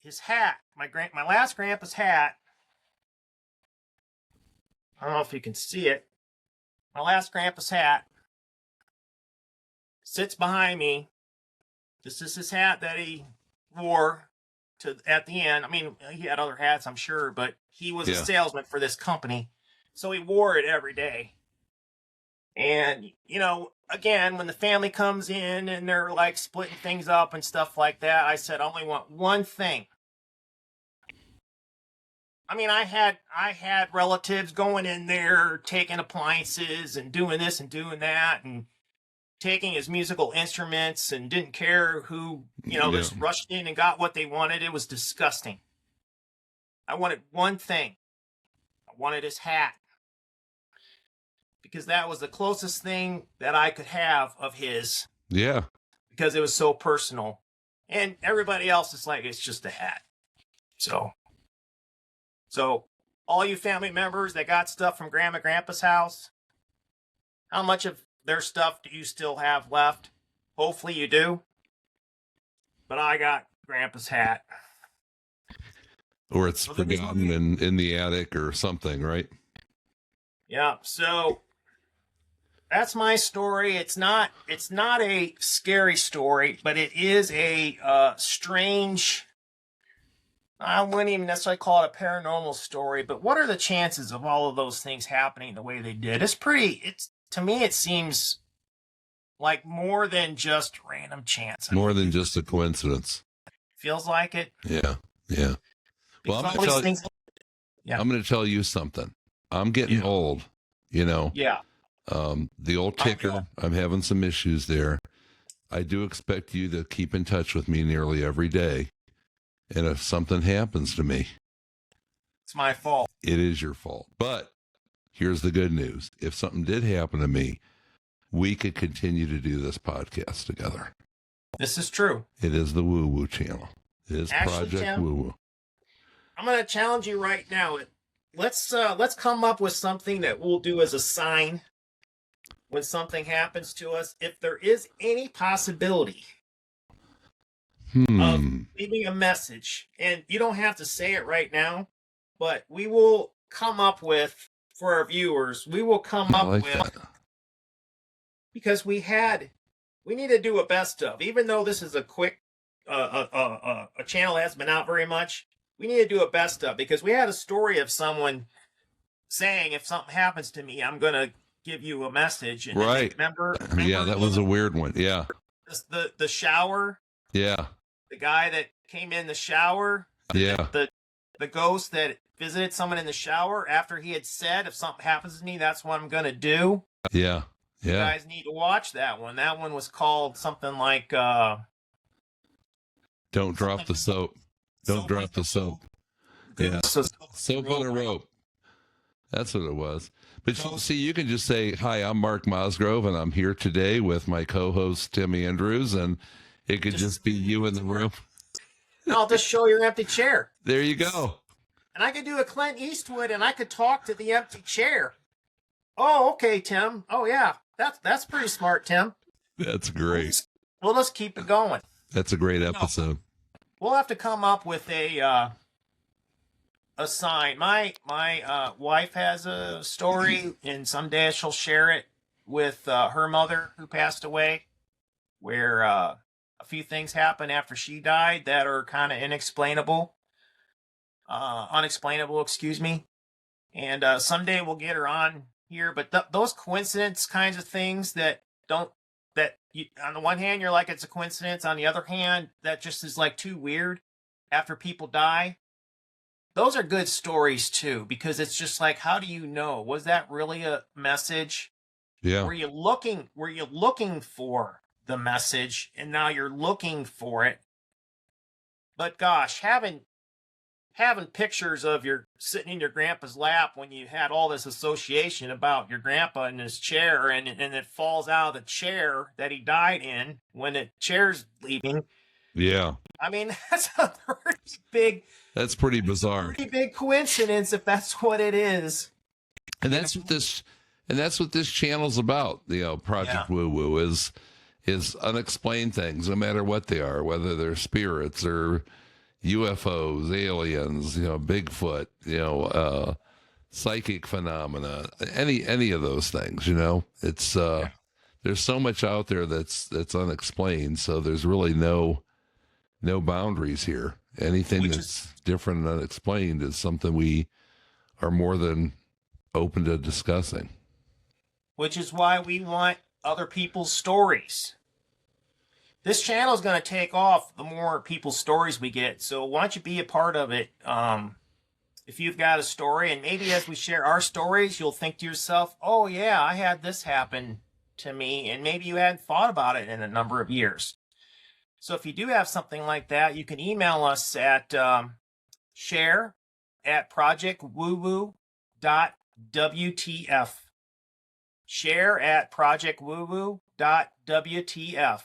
his hat, my last grandpa's hat. I don't know if you can see it. My last grandpa's hat sits behind me. This is his hat that he wore at the end. I mean, he had other hats, I'm sure, but he was a salesman for this company. So he wore it every day. And, you know, again, when the family comes in and they're like splitting things up and stuff like that, I said, I only want one thing. I mean, I had relatives going in there, taking appliances and doing this and doing that and taking his musical instruments and didn't care who, you know, just rushed in and got what they wanted. It was disgusting. I wanted one thing. I wanted his hat. Because that was the closest thing that I could have of his. Yeah. Because it was so personal. And everybody else is like, it's just a hat. So all you family members that got stuff from Grandma Grandpa's house, how much of their stuff do you still have left? Hopefully you do. But I got Grandpa's hat. Or it's forgotten in the attic or something, right? Yeah, so that's my story. It's not a scary story, but it is a strange, I wouldn't even necessarily call it a paranormal story, but what are the chances of all of those things happening the way they did? To me, it seems like more than just random chance. More than just a coincidence. Feels like it. Yeah. Well, I'm going to tell you something. I'm getting old, you know. Yeah. The old ticker, I'm having some issues there. I do expect you to keep in touch with me nearly every day. And if something happens to me, it's my fault. It is your fault. But here's the good news. If something did happen to me, we could continue to do this podcast together. This is true. It is the Woo Woo channel. It is actually, Project Tim, Woo Woo. I'm going to challenge you right now. Let's come up with something that we'll do as a sign when something happens to us. If there is any possibility of leaving a message, and you don't have to say it right now, but we will come up with, for our viewers, because we need to do a best of, even though this is a quick, a channel that hasn't been out very much, we need to do a best of, because we had a story of someone saying, if something happens to me, I'm going to give you a message. And right. Remember yeah, that was a weird one. Yeah. The shower. Yeah. The guy that came in the shower. Yeah. The ghost that visited someone in the shower after he had said, if something happens to me, that's what I'm going to do. Yeah. Yeah. You guys need to watch that one. That one was called something like, Don't drop the soap. Don't drop the soap. Yeah. Soap on a rope. That's what it was. But see, you can just say, hi, I'm Mark Mosgrove, and I'm here today with my co-host, Tim Andrews, and it could just be you in the room. I'll just show your empty chair. There you go. And I could do a Clint Eastwood, and I could talk to the empty chair. Oh, okay, Tim. Oh, yeah. That's pretty smart, Tim. That's great. We'll just keep it going. That's a great episode. We'll have to come up with a sign. My wife has a story, and someday she'll share it with her mother who passed away, where a few things happened after she died that are kind of unexplainable, excuse me. And someday we'll get her on here. But those coincidence kinds of things that on the one hand, you're like, it's a coincidence. On the other hand, that just is like too weird after people die. Those are good stories too, because it's just like, how do you know? Was that really a message? Yeah. Were you looking for the message and now you're looking for it? But gosh, having pictures of your sitting in your grandpa's lap when you had all this association about your grandpa in his chair, and it falls out of the chair that he died in when the chair's leaving. Yeah. I mean, that's a pretty big. That's pretty bizarre. Pretty big coincidence if that's what it is. And that's what this channel's about. You know, Project Woo Woo is unexplained things, no matter what they are, whether they're spirits or, UFOs, aliens, Bigfoot, psychic phenomena, any of those things, it's, there's so much out there that's unexplained. So there's really no boundaries here. Anything that's different and unexplained is something we are more than open to discussing. Which is why we want other people's stories. This channel is going to take off the more people's stories we get. So why don't you be a part of it? If you've got a story, and maybe as we share our stories, you'll think to yourself, oh yeah, I had this happen to me. And maybe you hadn't thought about it in a number of years. So if you do have something like that, you can email us at share@projectwoowoo.wtf. Share@projectwoowoo.wtf.